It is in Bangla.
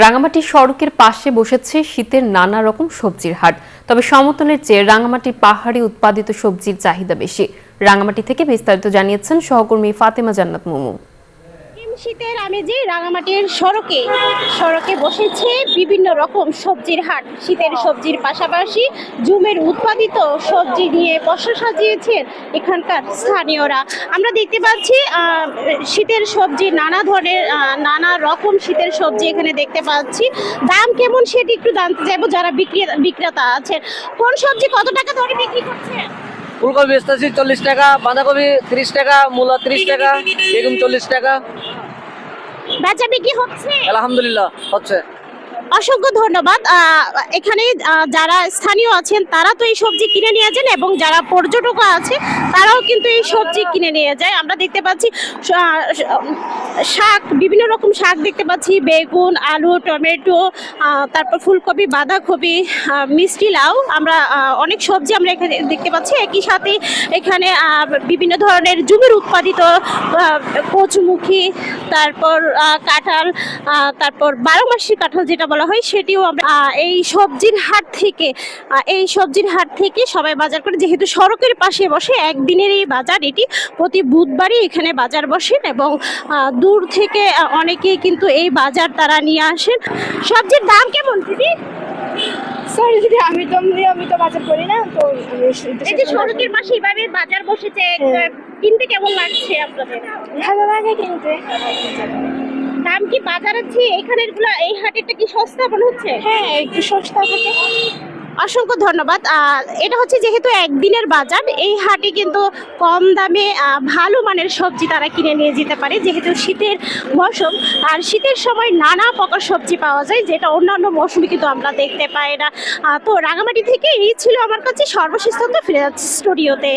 রাঙামাটি সড়কের পাশে বসেছে শীতের নানা রকম সবজির হাট। তবে সমতলের চেয়ে রাঙামাটির পাহাড়ি উৎপাদিত সবজির চাহিদা বেশি। রাঙামাটি থেকে বিস্তারিত জানিয়েছেন সহকর্মী ফাতেমা জান্নাত মুমু। শীতের আমেজে রাঙামাটির সড়কে সড়কে বসেছে বিভিন্ন রকম সবজির হাট। শীতের সবজির পাশাপাশি জুমের উৎপাদিত সবজি নিয়ে পসরা সাজিয়েছেন এখানকার স্থানীয়রা। আমরা দেখতে পাচ্ছি শীতের সবজি, নানা ধরনের নানা রকম শীতের সবজি এখানে দেখতে পাচ্ছি। দাম কেমন সেটি একটু জানতে চাইবো যারা বিক্রেতা আছেন। কোন সবজি কত টাকা ধরে বিক্রি করছে? ফুলকপি বেচতেছি 40 টাকা, বাঁধাকপি 30 টাকা, মূলা 30 টাকা, বেগুন 40 টাকা। বেচা বিক্রি হচ্ছে? আলহামদুলিল্লাহ হচ্ছে। অসংখ্য ধন্যবাদ। এখানে যারা স্থানীয় আছেন তারা তো এই সবজি কিনে নিয়ে যান এবং যারা পর্যটক আছে তারাও কিন্তু এই সবজি কিনে নিয়ে যায়। আমরা দেখতে পাচ্ছি শাক, বিভিন্ন রকম শাক দেখতে পাচ্ছি, বেগুন, আলু, টমেটো, তারপর ফুলকপি, বাঁধাকপি, মিষ্টি লাউ। আমরা অনেক সবজি আমরা এখানে দেখতে পাচ্ছি। একই সাথে এখানে বিভিন্ন ধরনের জমির উৎপাদিত কচুমুখী, তারপর কাঁঠাল, তারপর 12 মাসি কাঁঠাল যেটা বলা হয় সেটিও আমরা এই সবজির হাট থেকে সবাই বাজার করে। যেহেতু সড়কের পাশে বসে, একদিনের এই বাজার এটি, প্রতি বুধবারই এখানে বাজার বসেন এবং দূর থেকে অনেকেই কিন্তু এই বাজার তারা নিয়ে আসেন। সবজির দাম কেমন দিদি? সরি দিদি, আমি তো বাজার করি না, তো এই যে সড়কের পাশে এভাবে বাজার বসেছে, কিনতে কেমন লাগছে আপনাদের? ভালো লাগে কিনতে। দাম কি বাজারের চেয়ে এখানের এই হাটেরটা কি সস্তা মনে হচ্ছে? হ্যাঁ, একটু সস্তা থাকে। অসংখ্য ধন্যবাদ। এটা হচ্ছে যেহেতু একদিনের বাজার, এই হাটে কিন্তু কম দামে ভালো মানের সবজি তারা কিনে নিয়ে যেতে পারে। যেহেতু শীতের মৌসুম, আর শীতের সময় নানা প্রকার সবজি পাওয়া যায়, যেটা অন্যান্য মৌসুমে কিন্তু আমরা দেখতে পাই না। তো রাঙামাটি থেকে এই ছিল আমার কাছে সর্বশেষ তথ্য। ফিরে যাচ্ছি স্টুডিওতে।